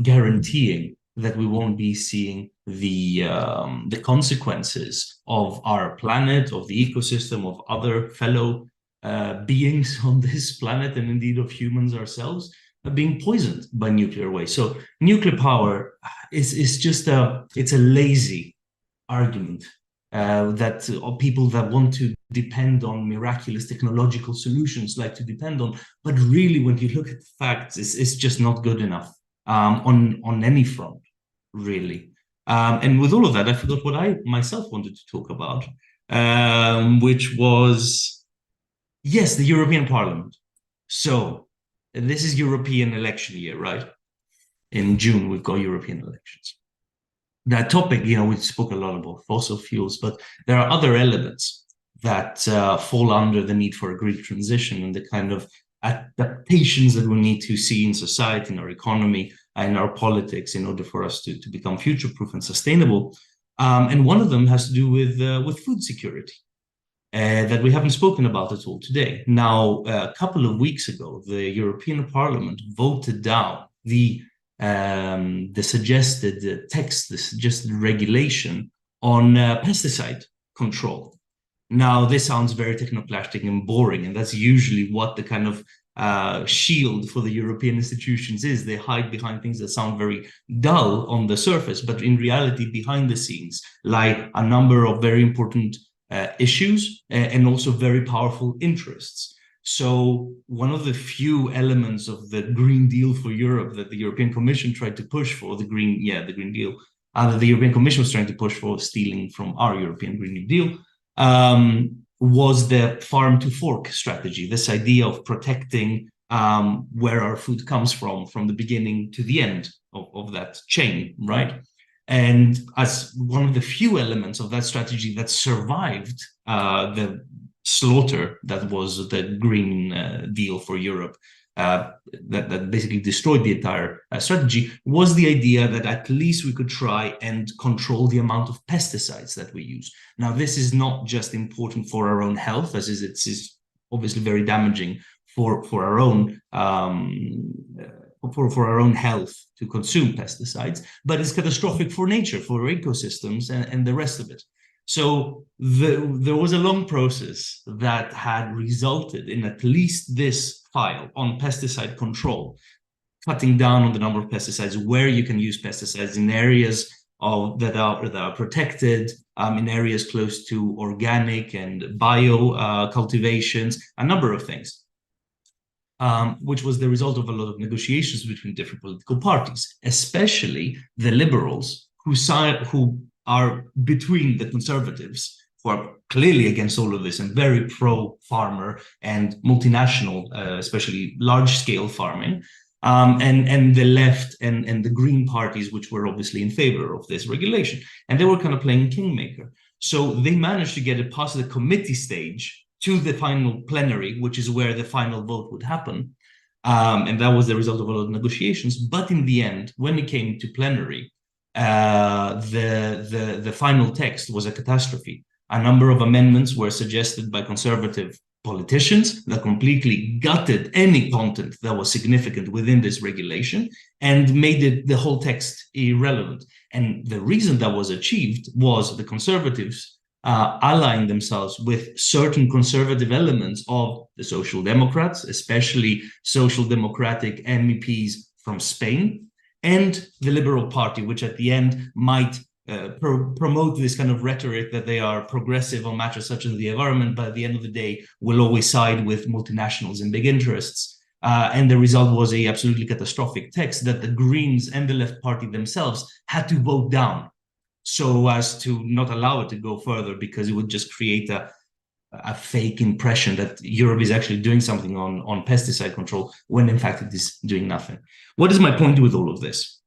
guaranteeing that we won't be seeing the consequences of our planet, of the ecosystem, of other fellow beings on this planet, and indeed of humans ourselves, being poisoned by nuclear waste. So nuclear power is just it's a lazy argument that people that want to depend on miraculous technological solutions like to depend on. But really, when you look at the facts, it's just not good enough on any front, really. And with all of that, I forgot what I myself wanted to talk about, which was, yes, the European Parliament. So this is European election year, right? In June, we've got European elections. That topic, we spoke a lot about fossil fuels, but there are other elements that fall under the need for a green transition and the kind of adaptations that we need to see in society, in our economy, in our politics, in order for us to become future-proof and sustainable. And one of them has to do with food security that we haven't spoken about at all today. Now, a couple of weeks ago, the European Parliament voted down the suggested text, the suggested regulation on pesticide control. Now, this sounds very technocratic and boring, and that's usually what the kind of shield for the European institutions is. They hide behind things that sound very dull on the surface, but in reality, behind the scenes lie a number of very important issues and also very powerful interests. So one of the few elements of the Green Deal for Europe that the European Commission tried to push for, the Green Deal, that the European Commission was trying to push for, stealing from our European Green New Deal, was the farm to fork strategy, this idea of protecting where our food comes from the beginning to the end of that chain, right? And as one of the few elements of that strategy that survived the slaughter that was the Green Deal for Europe, that basically destroyed the entire strategy, was the idea that at least we could try and control the amount of pesticides that we use. Now, this is not just important for our own health, as it's obviously very damaging for our own for our own health to consume pesticides, but it's catastrophic for nature, for ecosystems, and the rest of it. So there was a long process that had resulted in at least this file on pesticide control, cutting down on the number of pesticides, where you can use pesticides in areas that are protected, in areas close to organic and bio cultivations, a number of things. Which was the result of a lot of negotiations between different political parties, especially the liberals, who are between the conservatives, who are clearly against all of this and very pro-farmer and multinational, especially large-scale farming, and the left and the Green parties, which were obviously in favor of this regulation. And they were kind of playing kingmaker. So they managed to get it past the committee stage to the final plenary, which is where the final vote would happen. And that was the result of a lot of negotiations. But in the end, when it came to plenary, the final text was a catastrophe. A number of amendments were suggested by conservative politicians that completely gutted any content that was significant within this regulation and made the whole text irrelevant. And the reason that was achieved was the conservatives allying themselves with certain conservative elements of the Social Democrats, especially social democratic MEPs from Spain, and the Liberal Party, which at the end might promote this kind of rhetoric that they are progressive on matters such as the environment, but at the end of the day will always side with multinationals and big interests. And the result was a absolutely catastrophic text that the Greens and the Left Party themselves had to vote down, so as to not allow it to go further, because it would just create a fake impression that Europe is actually doing something on pesticide control, when in fact it is doing nothing. What is my point with all of this?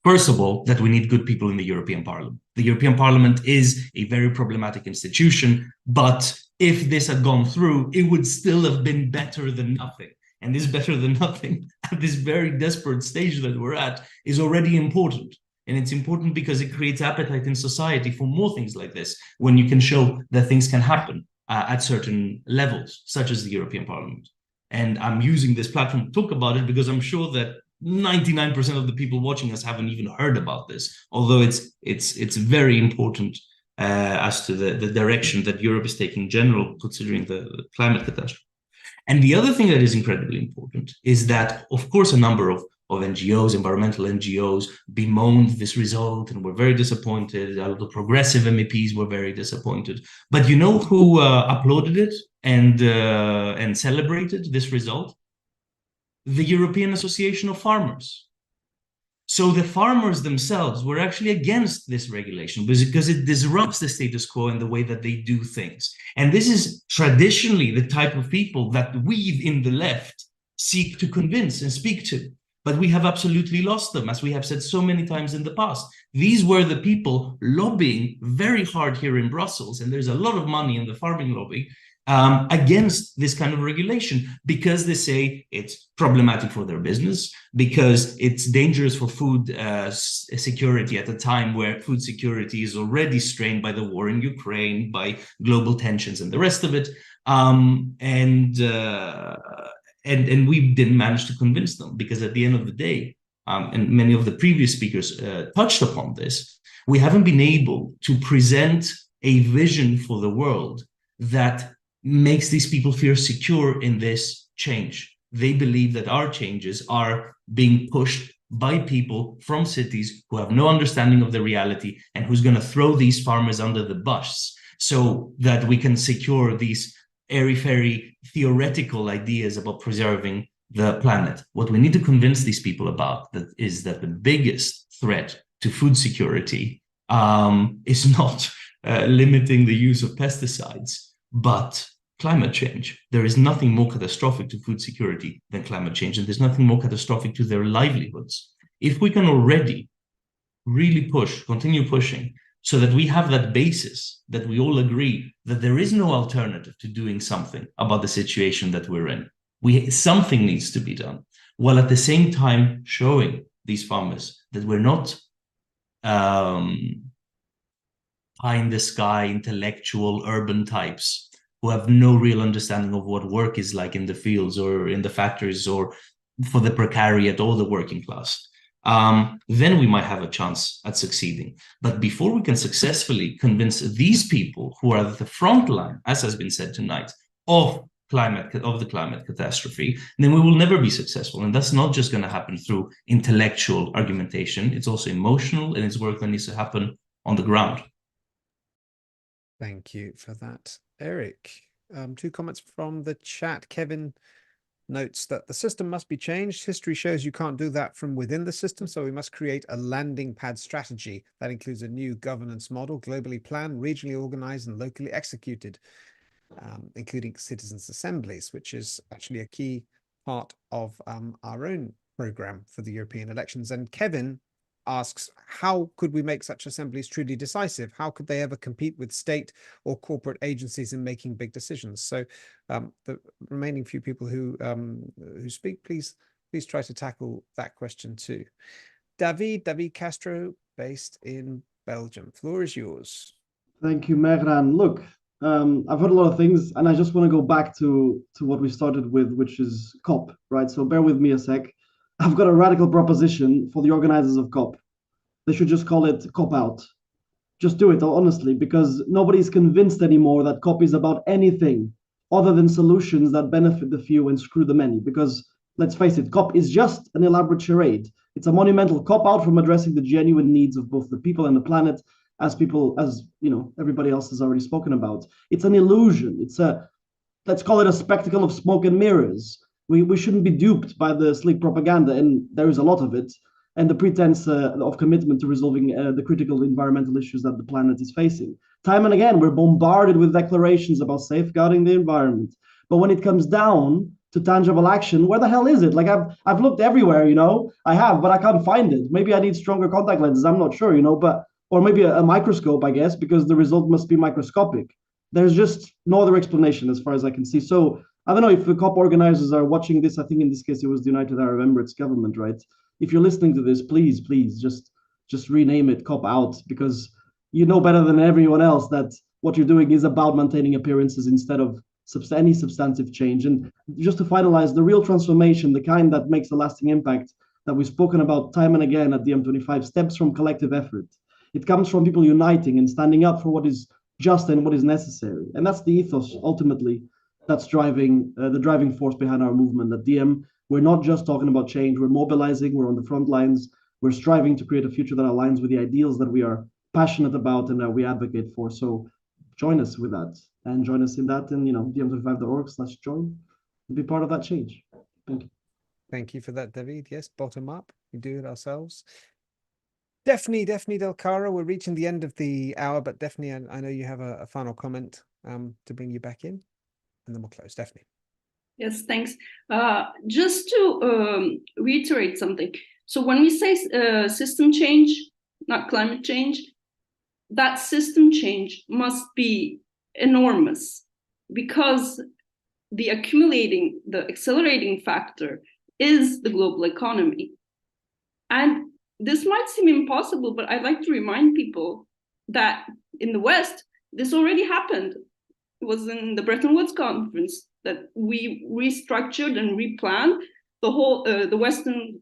First of all, that we need good people in the European Parliament. The European Parliament is a very problematic institution, but if this had gone through, it would still have been better than nothing. And this better than nothing at this very desperate stage that we're at is already important. And it's important because it creates appetite in society for more things like this, when you can show that things can happen at certain levels, such as the European Parliament. And I'm using this platform to talk about it because I'm sure that 99% of the people watching us haven't even heard about this, although it's very important as to the direction that Europe is taking in general, considering the climate catastrophe. And the other thing that is incredibly important is that, of course, a number of NGOs, environmental NGOs, bemoaned this result and were very disappointed. A lot of progressive MEPs were very disappointed. But you know who applauded it and celebrated this result? The European Association of Farmers. So the farmers themselves were actually against this regulation because it disrupts the status quo in the way that they do things. And this is traditionally the type of people that we in the left seek to convince and speak to. But we have absolutely lost them, as we have said so many times in the past. These were the people lobbying very hard here in Brussels, and there's a lot of money in the farming lobby, against this kind of regulation, because they say it's problematic for their business, because it's dangerous for food security at a time where food security is already strained by the war in Ukraine, by global tensions and the rest of it. And we didn't manage to convince them, because at the end of the day, and many of the previous speakers touched upon this, we haven't been able to present a vision for the world that makes these people feel secure in this change. They believe that our changes are being pushed by people from cities who have no understanding of the reality and who's going to throw these farmers under the bus so that we can secure these airy-fairy theoretical ideas about preserving the planet. What we need to convince these people about is that the biggest threat to food security is not limiting the use of pesticides, but climate change. There is nothing more catastrophic to food security than climate change, and there's nothing more catastrophic to their livelihoods. If we can already really continue pushing, so that we have that basis, that we all agree that there is no alternative to doing something about the situation that we're in. Something needs to be done, while at the same time showing these farmers that we're not pie-in-the-sky, intellectual, urban types who have no real understanding of what work is like in the fields or in the factories or for the precariat or the working class. Then we might have a chance at succeeding. But before we can successfully convince these people who are at the front line, as has been said tonight, of the climate catastrophe, then we will never be successful. And that's not just going to happen through intellectual argumentation. It's also emotional, and it's work that needs to happen on the ground. Thank you for that, Eric. 2 comments from the chat. Kevin notes that the system must be changed. History shows you can't do that from within the system, so we must create a landing pad strategy that includes a new governance model, globally planned, regionally organized, and locally executed, including citizens' assemblies, which is actually a key part of our own program for the European elections. And Kevin asks, how could we make such assemblies truly decisive? How could they ever compete with state or corporate agencies in making big decisions? So the remaining few people who speak, please try to tackle that question too. David Castro, based in Belgium. Floor is yours. Thank you, Mehran. Look, I've heard a lot of things, and I just want to go back to what we started with, which is COP, right? So bear with me a sec. I've got a radical proposition for the organizers of COP. They should just call it COP out. Just do it, honestly, because nobody's convinced anymore that COP is about anything other than solutions that benefit the few and screw the many. Because let's face it, COP is just an elaborate charade. It's a monumental cop out from addressing the genuine needs of both the people and the planet, as everybody else has already spoken about. It's an illusion. Let's call it a spectacle of smoke and mirrors. We shouldn't be duped by the slick propaganda, and there is a lot of it, and the pretense of commitment to resolving the critical environmental issues that the planet is facing. Time and again, we're bombarded with declarations about safeguarding the environment. But when it comes down to tangible action, where the hell is it? Like I've looked everywhere, I have, but I can't find it. Maybe I need stronger contact lenses, I'm not sure, or maybe a microscope, I guess, because the result must be microscopic. There's just no other explanation as far as I can see. So I don't know if the COP organizers are watching this. I think in this case, it was the United Arab Emirates government, right? If you're listening to this, please just rename it COP out, because you know better than everyone else that what you're doing is about maintaining appearances instead of any substantive change. And just to finalize, the real transformation, the kind that makes a lasting impact that we've spoken about time and again at DiEM25, stems from collective effort. It comes from people uniting and standing up for what is just and what is necessary. And that's the ethos, ultimately, that's driving the driving force behind our movement at DiEM. We're not just talking about change, we're mobilizing, we're on the front lines, we're striving to create a future that aligns with the ideals that we are passionate about and that we advocate for. So join us with that, and join us in that in diem25.org/join and be part of that change. Thank you. Thank you for that, David. Yes, bottom up, we do it ourselves. Daphne Del Cara, we're reaching the end of the hour, but Daphne, I know you have a final comment to bring you back in, and then we'll close. Daphne. Yes, thanks. Just to reiterate something. So when we say system change, not climate change, that system change must be enormous, because the accelerating factor is the global economy. And this might seem impossible, but I'd like to remind people that in the West, this already happened. It was in the Bretton Woods Conference that we restructured and replanned the whole the Western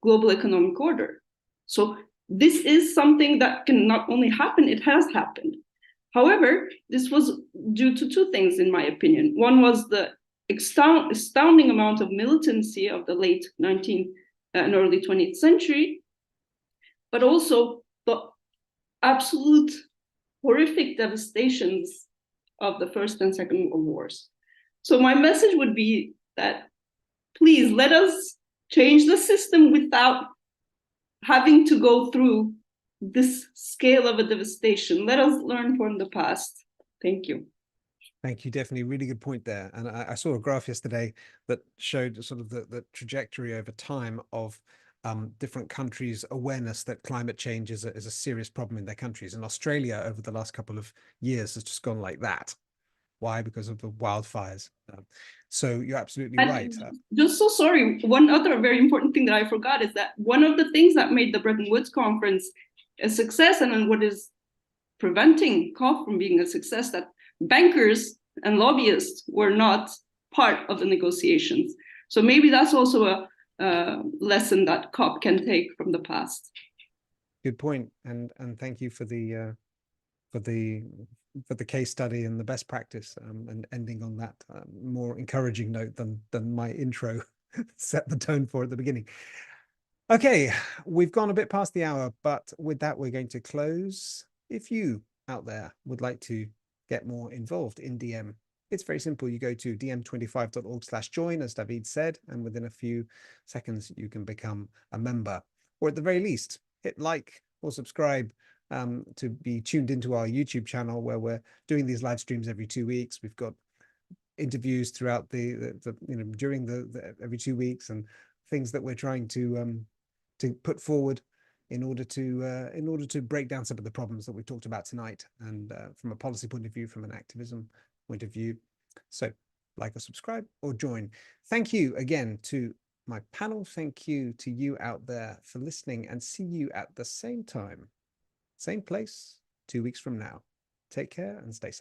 global economic order. So this is something that can not only happen, it has happened. However, this was due to 2 things, in my opinion. One was the astounding amount of militancy of the late 19th and early 20th century, but also the absolute horrific devastations of the First and Second World Wars. So my message would be that please let us change the system without having to go through this scale of a devastation. Let us learn from the past. Thank you. Thank you. Definitely really good point there. And I saw a graph yesterday that showed sort of the trajectory over time of different countries' awareness that climate change is a serious problem in their countries. And Australia over the last couple of years has just gone like that. Why? Because of the wildfires. So you're absolutely right. Just so sorry, one other very important thing that I forgot is that one of the things that made the Bretton Woods Conference a success, and what is preventing COP from being a success, that bankers and lobbyists were not part of the negotiations. So maybe that's also a lesson that COP can take from the past. Good point, and thank you for the case study and the best practice, and ending on that more encouraging note than my intro set the tone for at the beginning. Okay, we've gone a bit past the hour, but with that, we're going to close. If you out there would like to get more involved in DiEM, it's very simple. You go to diem25.org/join, as David said, and within a few seconds, you can become a member, or at the very least, hit like or subscribe to be tuned into our YouTube channel, where we're doing these live streams every 2 weeks. We've got interviews throughout during the every 2 weeks, and things that we're trying to put forward in order to break down some of the problems that we've talked about tonight, and from a policy point of view, from an activism point of view. So like or subscribe or join. Thank you again to my panel. Thank you to you out there for listening, and see you at the same time, same place, 2 weeks from now. Take care and stay safe.